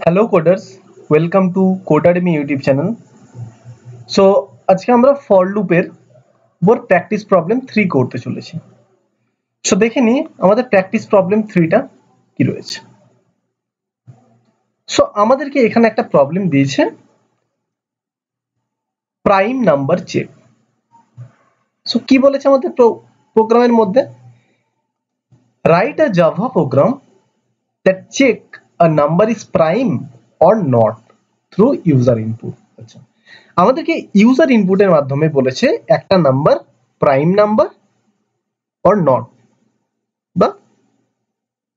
Hello coders, welcome to Codermy YouTube channel. So আজকে আমরা for লুপের উপর প্র্যাকটিস প্রবলেম 3 করতে চলেছি। সো দেখে নিই আমাদের প্র্যাকটিস প্রবলেম 3টা কি রয়েছে। সো আমাদেরকে এখানে একটা প্রবলেম দিয়েছে, প্রাইম নাম্বার চেক। সো কি বলেছে আমাদের প্রোগ্রামের মধ্যে, write a Java program that check a number is prime or not through user input। আচ্ছা, আমাদেরকে ইউজার ইনপুটের মাধ্যমে বলেছে একটা number prime number or not, বা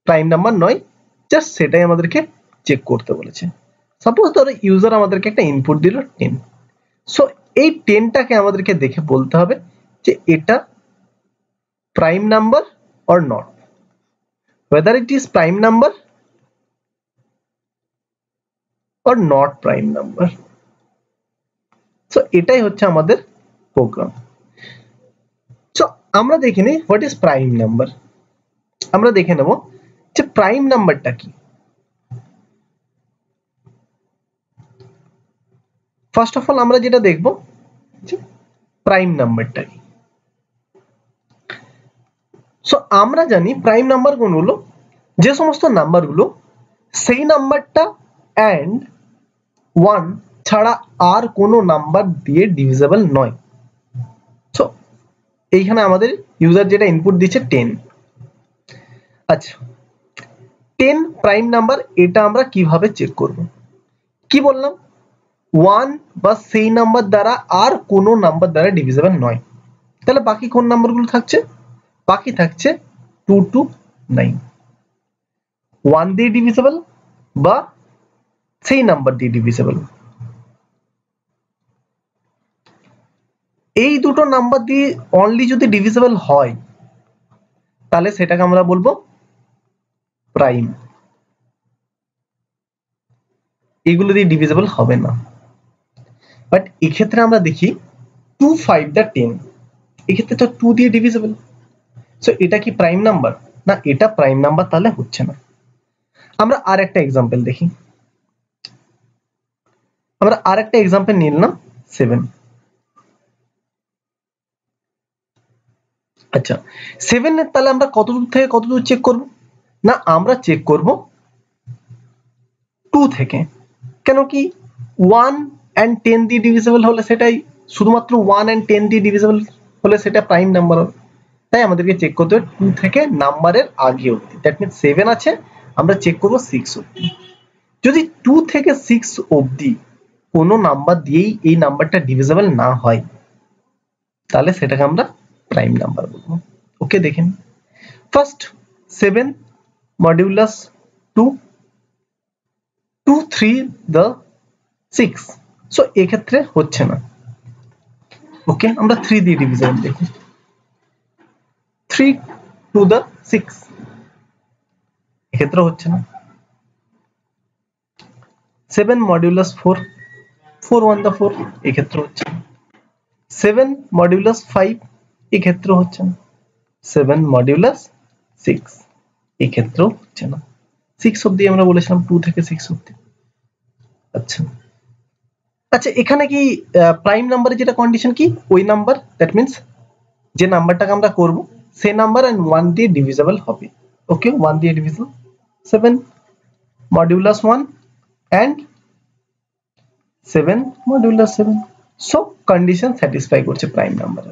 প্রাইম নাম্বার নয়, জাস্ট সেটাই আমাদেরকে চেক করতে বলেছে। সাপোজ ধরো ইউজার আমাদেরকে একটা ইনপুট দিল 10। সো এই 10টাকে আমাদেরকে দেখে বলতে হবে যে এটা prime number or not, whether it is prime number or not prime number। So এটাই হচ্ছে আমাদের প্রোগ্রাম। সো আমরা দেখে নিই হোয়াট ইজ প্রাইম নাম্বার। আমরা দেখে নেব যে প্রাইম নাম্বারটা কি। ফার্স্ট অফ অল আমরা যেটা দেখব যে প্রাইম নাম্বারটা কি। সো আমরা জানি প্রাইম নাম্বার কোনগুলো, যে সমস্ত নাম্বারগুলো সেই নাম্বারটা এন্ড 1 ছাড়া আর কোনো নাম্বার দিয়ে ডিভিজিবল নয়। সো এইখানে আমাদের ইউজার যেটা ইনপুট দিচ্ছে 10। আচ্ছা, 10 প্রাইম নাম্বার, এটা আমরা কিভাবে চেক করব? কি বললাম, 1 বা সেই নাম্বার দ্বারা আর কোনো নাম্বার দ্বারা ডিভিজিবল নয়। তাহলে বাকি কোন নাম্বারগুলো থাকছে? বাকি থাকছে 2 to 9, 1 দিয়ে ডিভিজিবল বা সেই নাম্বার দিয়ে ডিভিজিবল। এই দুটো নাম্বার দিয়ে অনলি যদি ডিভিজিবল হয় তাহলে সেটাকে আমরা বলবো প্রাইম। এগুলো দিয়ে ডিভিজিবল হবে না। বাট এক্ষেত্রে আমরা দেখি 2 5 দা 10, এক্ষেত্রে তো 2 দিয়ে ডিভিজিবল। সো এটা কি প্রাইম নাম্বার? না, এটা প্রাইম নাম্বার তাহলে হচ্ছে না। আমরা আর একটা এক্সাম্পল দেখি। আমরা আর একটা এক্সাম্পল নিলাম 7। আচ্ছা, 7 এর তাহলে আমরা কত দূর থেকে কত দূর চেক করব? না, আমরা চেক করব 2 থেকে। কেন কি 1 and 10 দিয়ে ডিভিজিবল হলে সেটাই, শুধুমাত্র 1 and 10 দিয়ে ডিভিজিবল হলে সেটা প্রাইম নাম্বার হবে। তাই আমাদেরকে চেক করতে হবে 2 থেকে নাম্বারের আগে অবধি। দ্যাট মিন্স 7 আছে, আমরা চেক করব 6 অবধি। যদি 2 থেকে 6 অবধি কোনো নাম্বার দিয়েই এই নাম্বারটা ডিভিজিবল না হয় তাহলে সেটাকে আমরা প্রাইম নাম্বার বলবো। ওকে, দেখেন ফার্স্ট 7 মডিউলাস 2, 2 3 the 6। সো এক্ষেত্রে হচ্ছে না। ওকে, আমরা 3 দিয়ে ডিভিজিবল দেখি, 3 to the 6, এক্ষেত্রে হচ্ছে না। 7 মডিউলাস 4, 4 1 the 4, এক্ষেত্রে হচ্ছে না। 7 মডিউলাস 5, এক্ষেত্রে হচ্ছে না। 7 মডিউলাস 6, এক্ষেত্রেও হচ্ছে না। 6 অবধি আমরা বলেছিলাম, 2 থেকে 6 অবধি। আচ্ছা আচ্ছা, এখানে কি প্রাইম নাম্বারের যেটা কন্ডিশন কি, ওই নাম্বার, দ্যাট মিন্স যে নাম্বারটাকে আমরা করব সেই নাম্বার এন্ড 1 দিয়ে ডিভিজিবল হবে। ওকে, 1 দিয়ে divisible, 7 modulus 1 and 7 modulus 7। So condition satisfy করছে প্রাইম নাম্বারে।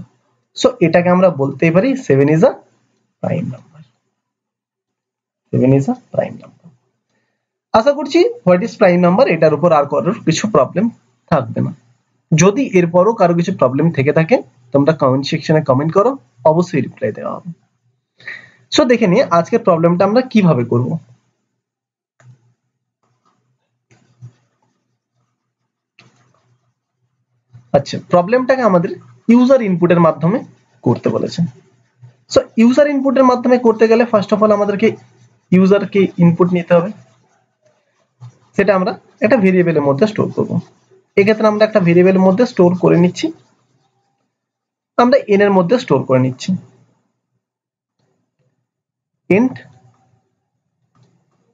সো এটাকে আমরা বলতেই পারি 7 is a prime number. 7 is a prime number. আশা করছি হোয়াট ইজ প্রাইম নাম্বার এটার উপর আর কারোর কিছু প্রবলেম থাকবে না। যদি এরপরও কারো কিছু প্রবলেম থেকে থাকে তোমরা কমেন্ট সেকশনে কমেন্ট করো, অবশ্যই রিপ্লাই দেওয়া হবে। সো দেখে নিয়ে আজকের প্রবলেমটা আমরা কিভাবে করব। আচ্ছা, প্রবলেমটাকে আমাদের ইউজার ইনপুটের মাধ্যমে করতে বলেছে। সো ইউজার ইনপুটের মাধ্যমে করতে গেলে ফার্স্ট অফ অল আমাদেরকে ইউজারকে ইনপুট নিতে হবে, সেটা আমরা একটা ভেরিয়েবলের মধ্যে স্টোর করব। এক্ষেত্রে আমরা একটা ভেরিয়েবলের মধ্যে স্টোর করে নিচ্ছি, আমরা n এর মধ্যে স্টোর করে নিচ্ছি। int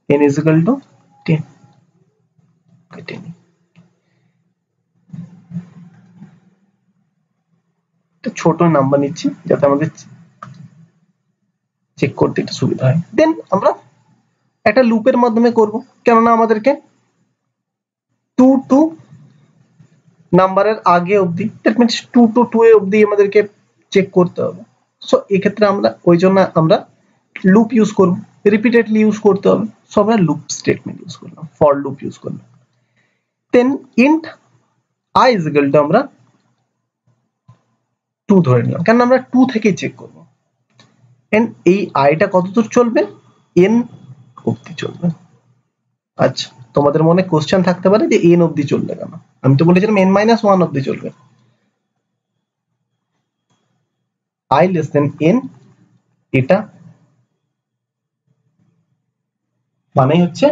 n is equal to 10। ছোট নাম্বার নিচ্ছি যাতে আমাদের চেক করতে একটু সুবিধা হয়। দেন আমরা একটা লুপের মাধ্যমে করব, কেননা আমাদেরকে 2 টু নাম্বারের আগে অবধি, দ্যাট মিন্স 2 টু 2 এ অবধি আমাদেরকে চেক করতে হবে। সো এই ক্ষেত্রে আমরা ওই জন্য আমরা লুপ ইউজ করব, রিপিটেডলি ইউজ করতে হবে। সো আমরা লুপ স্টেটমেন্ট ইউজ করলাম, ফর লুপ ইউজ করলাম। Then int i is equal to আমরা 2 ধরে নিলাম, কারণ আমরা 2 থেকেই চেক করব। এন্ড এই আইটা কতদূর চলবে, n অবধি চলবে। আচ্ছা, তোমাদের মনে কোশ্চেন থাকতে পারে যে n অবধি চলবে কেন, আমি তো বলেছিলাম n-1 অবধি চলবে। i লেস দেন n, এটা মানে হচ্ছে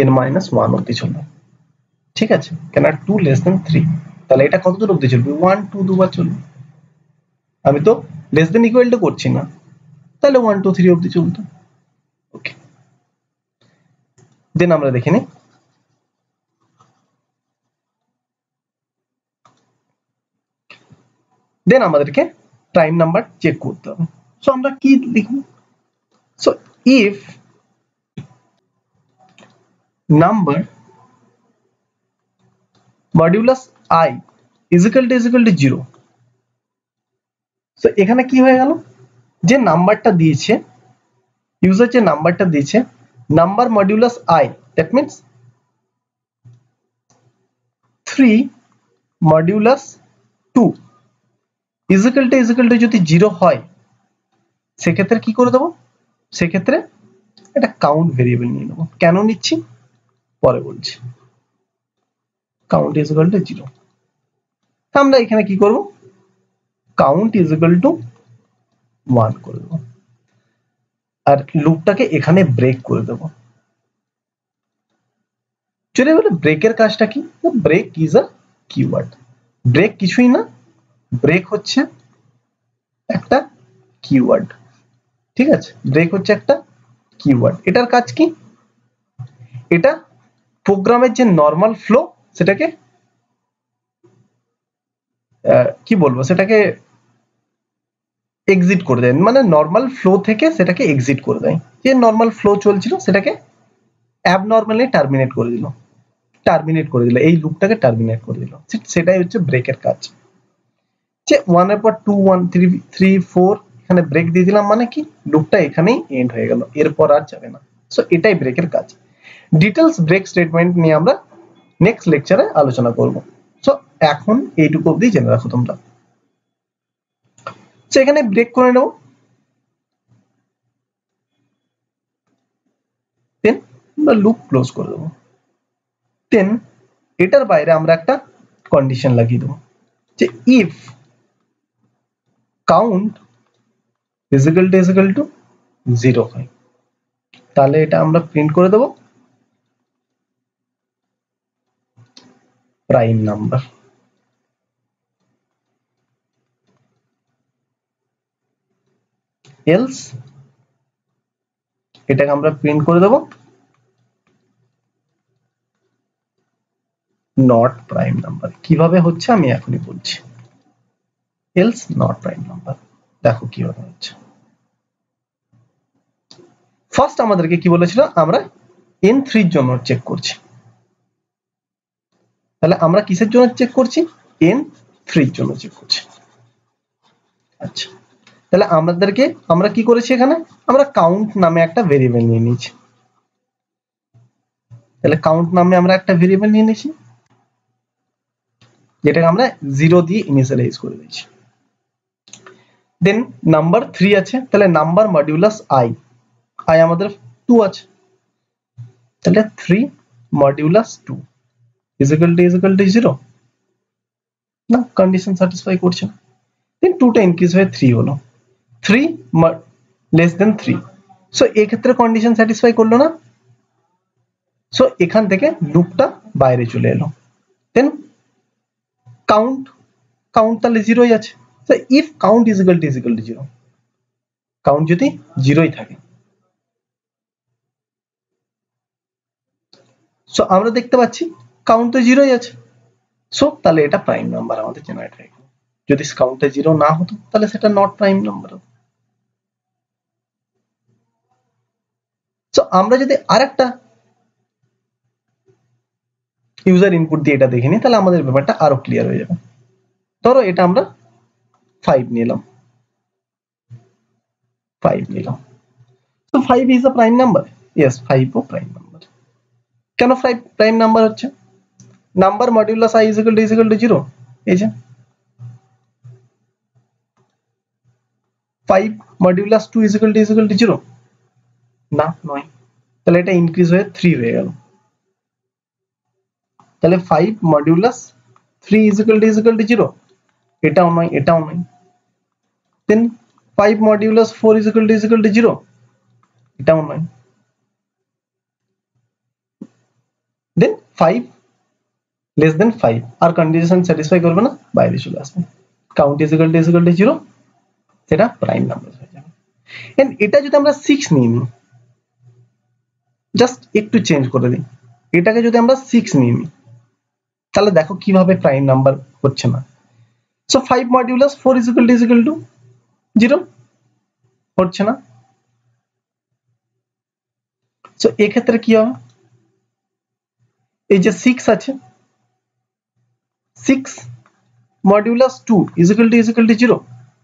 n-1 অবধি চলবে, ঠিক আছে? কেন 2 লেস দেন 3, তাহলে এটা কত দূর অবধি চলবে, 1 2 দুবার চলবে। আমি তো লেস দেন ইকুয়াল টু করছি না, তাহলে 1 2 3 অবধি চলতো। ওকে, দেন আমরা দেখে নিই। দেন আমাদেরকে প্রাইম নাম্বার চেক করতে হবে। সো আমরা কি লিখব, so if number modulus i is equal two 0। So এখানে কি হয়ে গেল, যে নাম্বারটা দিয়েছে ইউজার, যে নাম্বারটা দিয়েছে number modulus i, that means 3 modulus 2 is equal two যদি 0 হয়, সেক্ষেত্রে কি করে দেবো, সেক্ষেত্রে একটা কাউন্ট ভেরিয়েবল নিয়ে নেবো। কেন নিচ্ছি পরে বলছি। কাউন্ট ইজ ইকুয়াল টু 0, আমরা এখানে কি করব, কাউন্ট ইজ ইকুয়াল টু 1 করে দেবো, আর লুপটাকে এখানে ব্রেক করে দেবো। চলে বলে ব্রেকের কাজটা কি, break is a keyword. Break কিছুই না, ব্রেক হচ্ছে একটা কিওয়ার্ড, ঠিক আছে? ব্রেক হচ্ছে একটা কিওয়ার্ড। এটার কাজ কি, এটা প্রোগ্রামের যে নরমাল ফ্লো সেটাকে কি বলবো, সেটাকে এক্সিট করে দেয়, মানে নরমাল ফ্লো থেকে সেটাকে এক্সিট করে দেয়। যে নরমাল ফ্লো চলছিল সেটাকে অ্যাবনরমালি টার্মিনেট করে দিল, এই লুপটাকে টার্মিনেট করে দিল। সেটাই হচ্ছে ব্রেকের কাজ। যে 1 এর পর 2 1 3 3 4 এখানে ব্রেক দিয়ে দিলাম, মানে কি লুপটা এখানেই এন্ড হয়ে গেল, এরপর আর যাবে না। সো এটাই ব্রেকের কাজ। ডিটেলস ব্রেক স্টেটমেন্ট নিয়ে আমরা নেক্সট লেকচারে আলোচনা করব। সো এখন এইটুকু অবধি জেনে রাখো তোমরা। সো এখানে ব্রেক করে নেব, দেন আমরা লুপ ক্লোজ করে দেবো। দেন এটার বাইরে আমরা একটা কন্ডিশন লাগিয়ে দেবো, যে if count is equal two 0 হয়, তাহলে এটা আমরা প্রিন্ট করে দেবো প্রাইম নাম্বার। এলস এটাকে আমরা প্রিন্ট করে দেবো নট প্রাইম নাম্বার। কিভাবে হচ্ছে আমি এখনই বলছি। এলস নট প্রাইম নাম্বার, দেখো কিভাবে হচ্ছে। ফার্স্ট আমাদেরকে কি বলেছিল, আমরা n3 এর জন্য চেক করছি। তাহলে আমরা কিসের জন্য চেক করছি, n3 এর জন্য চেক করছি। আচ্ছা, তাহলে আমরা কি করেছি, এখানে আমরা কাউন্ট নামে একটা ভেরিয়েবল নিয়ে নিয়েছি। তাহলে কাউন্ট নামে আমরা একটা ভেরিয়েবল নিয়ে নিয়েছি, যেটাকে আমরা 0 দিয়ে ইনিশিয়ালাইজ করে দিয়েছি। দেন নাম্বার 3 আছে, তাহলে নাম্বার মডিউলাস i আমাদের 2 আছে, তাহলে 3 মডিউলাস 2 ইজ ইকুয়াল টু 0 না, কন্ডিশন স্যাটিসফাই করছে না। দেন 2টা ইনক্রিজ হয়ে 3 হলো, 3 লেস দেন 3। সো এই ক্ষেত্রে কন্ডিশন স্যাটিসফাই করলো না, সো এখান থেকে লুপটা বাইরে চলে এলো। দেন কাউন্ট তাহলে 0ই আছে। So if count is equal two 0, count যদি 0ই থাকে, সো আমরা দেখতে পাচ্ছি কাউন্ট তো 0ই আছে, সো তাহলে এটা প্রাইম নাম্বার আমাদের জেনারেট হয়ে গেল। যদি কাউন্টে 0 না হতো তাহলে সেটা নট প্রাইম নাম্বার হতো। সো আমরা যদি আরেকটা ইউজার ইনপুট দিয়ে এটা দেখে নিই তাহলে আমাদের ব্যাপারটা আরো ক্লিয়ার হয়ে যাবে। ধরো এটা আমরা 5 নিলাম, 5 নিলাম। So 5 is a prime number. Yes, 5 O prime number. কেন 5 prime number হচ্ছে? Number modulus I is equal to 0. এই যে 5 modulus 2 is equal to 0. না, নয়। তাহলে এটা ইনক্রিজ হয়ে 3 হয়ে গেল। তাহলে 5 modulus 3 is equal to 0. এটাও নয়, এটাও নয়। Then 5 modulus 4 is equal to 0. এটাও নয়। Then 5 less than 5 আর কন্ডিশন স্যাটিসফাই করবে না, বাইরে চলে আসবে। কাউন্ট is equal to 0, সেটা প্রাইম নাম্বার হয়ে যাবে। এন্ড এটা যদি আমরা 6 নিয়ে নিই, জাস্ট একটু চেঞ্জ করে দিই, এটাকে যদি আমরা 6 নিয়ে নিই তাহলে দেখো কিভাবে প্রাইম নাম্বার হচ্ছে না। So 5 modulus 4 is equal to 0 হচ্ছে না। সো এই ক্ষেত্রে কি হবে, এই যে 6 আছে, 6 মডিউলাস 2 is equal to 0।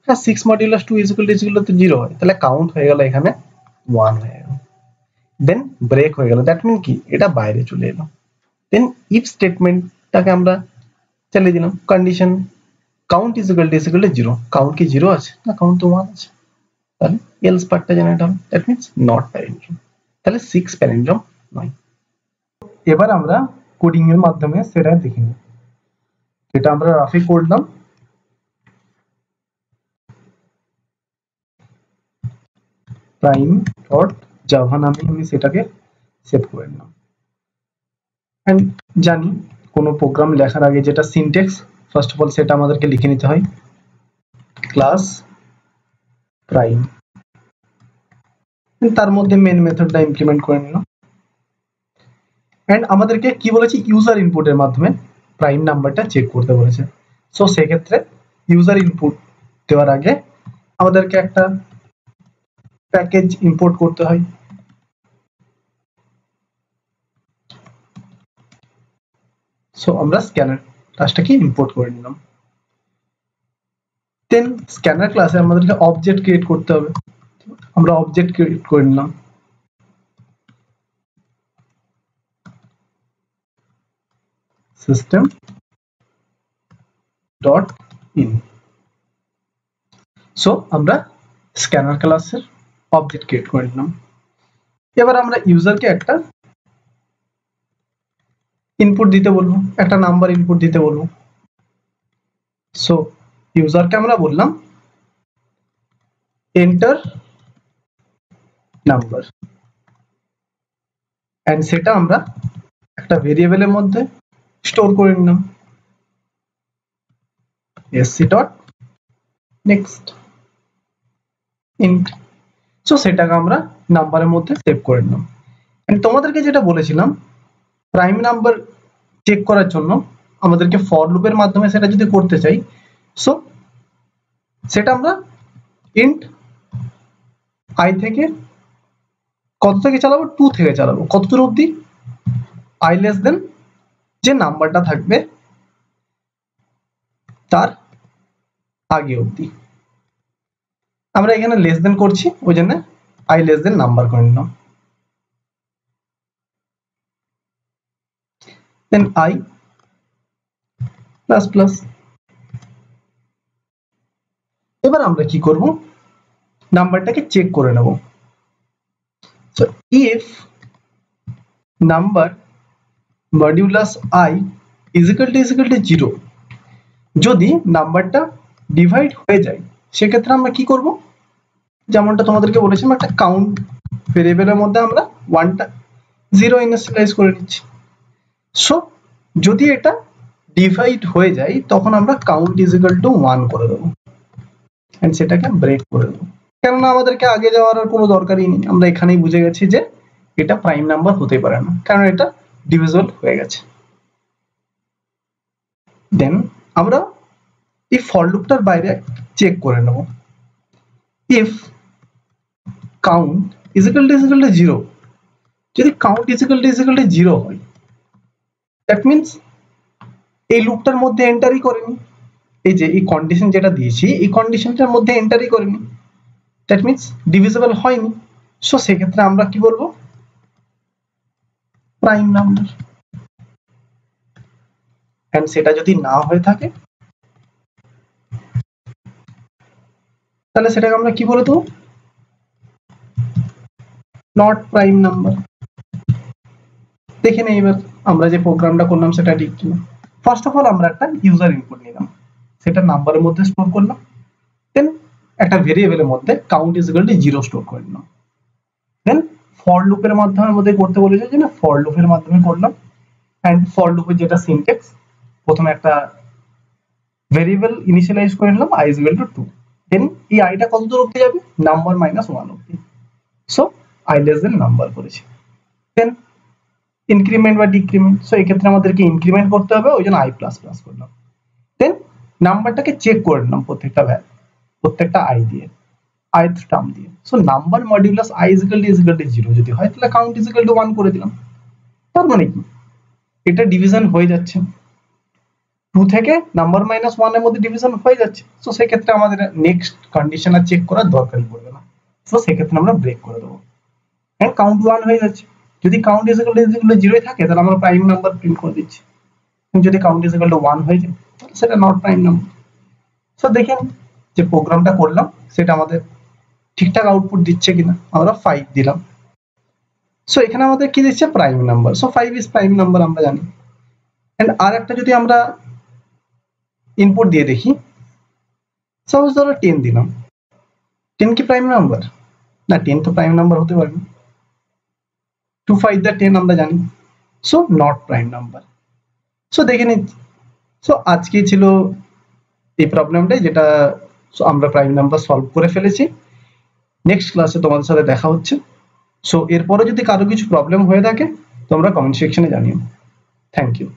হ্যাঁ, 6 মডিউলাস 2 is equal to 0 হয়, তাহলে কাউন্ট হয়ে গেল এখানে 1 হয়ে গেল। দেন ব্রেক হয়ে গেল, দ্যাট মিন কি এটা বাইরে চলে এলো। দেন ইফ স্টেটমেন্টটাকে আমরা চালিয়ে দিলাম, condition count is equal to 0। Count কি 0 আছে না, কাউন্ট তো 1 আছে, তাহলে এলস পার্টটা জেনারেট হবে, দ্যাট মিন্স নট প্যারেন্ট্রাম। তাহলে 6 প্যারেন্ট্রাম নয়। এবার আমরা কোডিং এর মাধ্যমে সেটা দেখে নিই। এটা আমরা রাফি করলাম, prime.java নামে আমি সেটাকে সেভ করে নিলাম। এন্ড জানি কোনো প্রোগ্রাম লেখার আগে যেটা সিনট্যাক্স, ফার্স্ট অফ অল সেটা আমাদেরকে লিখে নিতে হয়, ক্লাস প্রাইম, তার মধ্যে মেন মেথডটা ইমপ্লিমেন্ট করে নিলাম। এন্ড আমাদেরকে কি বলেছে, ইউজার ইনপুটের মাধ্যমে প্রাইম নাম্বারটা চেক করতে বলেছে। সো সেক্ষেত্রে ইউজার ইনপুট দেওয়ার আগে আমাদেরকে একটা প্যাকেজ ইম্পোর্ট করতে হয়। সো আমরা স্ক্যানার ক্লাসটাকে ইম্পোর্ট করে নিলাম। দেন স্ক্যানার ক্লাসে আমাদেরকে অবজেক্ট ক্রিয়েট করতে হবে, আমরা অবজেক্ট ক্রিয়েট করে নিলাম। System dot in. সো আমরা স্ক্যানার ক্লাসের অবজেক্ট ক্রিয়েট করে নিলাম। এবার আমরা ইউজারকে একটা ইনপুট দিতে বলবো, একটা নাম্বার ইনপুট দিতে বলবো। সো ইউজারকে আমরা বললাম এন্টার নাম্বার, এন্ড সেটা আমরা একটা ভেরিয়েবলের মধ্যে স্টোর করে নিলাম, sc.next int। সো সেটাকে আমরা নাম্বারের মধ্যে সেভ করে নিলাম। এন্ড তোমাদেরকে যেটা বলেছিলাম, প্রাইম নাম্বার চেক করার জন্য আমাদেরকে ফর লুপের মাধ্যমে সেটা যদি করতে চাই, সো সেটা আমরা ইন্ট i থেকে কত থেকে চালাবো, 2 থেকে চালাবো, কত দূর অবধি, i লেস দেন যে নাম্বারটা থাকবে তার আগে অবধি। আমরা এখানে লেস দেন করছি, ওই জন্য i লেস দেন নাম্বার করে নিলাম। দেন i প্লাস প্লাস। এবার আমরা কি করব, নাম্বারটাকে চেক করে নেব। So if number modulus i is equal to 0, যদি নাম্বারটা ডিভাইড হয়ে যায় সেক্ষেত্রে আমরা কি করব, যেমনটা তোমাদেরকে বলেছিলাম, একটা কাউন্ট ভেরিয়েবলের মধ্যে আমরা 1টা 0 ইনিশিয়ালাইজ করে নিচ্ছি। সো যদি এটা ডিভাইড হয়ে যায় তখন আমরা কাউন্ট is equal to 1 করে দেবো, এন্ড সেটাকে ব্রেক করে দেবো। কেননা আমাদেরকে আগে যাওয়ার আর কোনো দরকারই নেই, আমরা এখানেই বুঝে গেছি যে এটা প্রাইম নাম্বার হতে পারে না, কারণ এটা ডিভিজিবল হয়ে গেছে। দেন আমরা এই ফর লুপটার বাইরে চেক করে নেব if count is equal two 0, যদি কাউন্ট ইজ ইকুয়াল টু 0 হয় দ্যাট মিন্স এই লুপটার মধ্যে এন্টারই করেনি, এই যে এই কন্ডিশন যেটা দিয়েছি এই কন্ডিশনটার মধ্যে এন্টারই করেনি, দ্যাট মিন্স ডিভিজিবল হয়নি। সো সেক্ষেত্রে আমরা কি বলবো, প্রাইম নাম্বার। এন্ড সেটা যদি না হয়ে থাকে তাহলে সেটাকে আমরা কি বলে দেবো, নট প্রাইম নাম্বার। দেখে নেই এবার আমরা যে প্রোগ্রামটা করলাম সেটা ঠিক কিনা। ফার্স্ট অফ অল আমরা একটা ইউজার ইনপুট নিলাম, সেটা নাম্বারের মধ্যে স্টোর করলাম, দেন একটা ভেরিয়েবলের মধ্যে count is equal two 0 store করে নিলাম, দেন ফর লুপের মাধ্যমে আমাদের করতে বলেছে যে না ফর লুপের মাধ্যমে করলাম। এন্ড ফর লুপের যেটা সিনট্যাক্স, প্রথমে একটা ভেরিয়েবল ইনিশিয়ালাইজ করে নিলাম i is equal to 2, দেন এই আইটা কত দূর অবধি যাবে, নাম্বার -1 অবধি। So i less than number করেছি, দেন ইনক্রিমেন্ট বা ডিক্রিমেন্ট, সো এই ক্ষেত্রে আমাদেরকে ইনক্রিমেন্ট করতে হবে, ওই জন্য i++ করলাম, দেন নাম্বারটাকে চেক করে নিলাম প্রত্যেকটা ভ্যালু, প্রত্যেকটা i দিয়ে, ith টার্ম দিয়ে। So number modulus i is equal to 0 যদি হয় তাহলে কাউন্ট is equal to 1 করে দিলাম। তার মানে কি এটা ডিভিশন হয়ে যাচ্ছে, 2 থেকে নাম্বার -1 এর মধ্যে ডিভিশন হয়ে যাচ্ছে। সো সেই ক্ষেত্রে আমাদের নেক্সট কন্ডিশন আর চেক করার দরকারই পড়বে না, সো সেই ক্ষেত্রে আমরা ব্রেক করে দেবো। এন্ড কাউন্ট 1 হয়ে যাচ্ছে, যদি কাউন্ট is equal to 0 থাকে তাহলে আমরা প্রাইম নাম্বার প্রিন্ট করে দিচ্ছি, যদি কাউন্ট is equal to 1 হয়ে যায় তাহলে সেটা নট প্রাইম নাম্বার। সো দেখেন যে প্রোগ্রামটা করলাম সেটা আমাদের ঠিকঠাক আউটপুট দিচ্ছে কিনা, আমরা 5 দিলাম, সো এখানে আমাদের কি দিচ্ছে, prime number. So 5 is prime number আমরা জানি। এন্ড আর একটা যদি আমরা ইনপুট দিয়ে দেখি, সাপোজ ধরো 10 দিলাম, 10 কি প্রাইম নাম্বার না, 10 তো প্রাইম নাম্বার হতে পারে না, 2 5 দা 10 আমরা জানি, so not prime number. So দেখে নিচ্ছি, সো আজকে ছিল এই প্রবলেমটা যেটা আমরা প্রাইম নাম্বার সলভ করে ফেলেছি। নেক্সট ক্লাসে তোমাদের সাথে দেখা হচ্ছে। সো এরপরে যদি কারো কিছু প্রবলেম হয়ে থাকে তোমরা কমেন্ট সেকশনে জানিও। Thank you.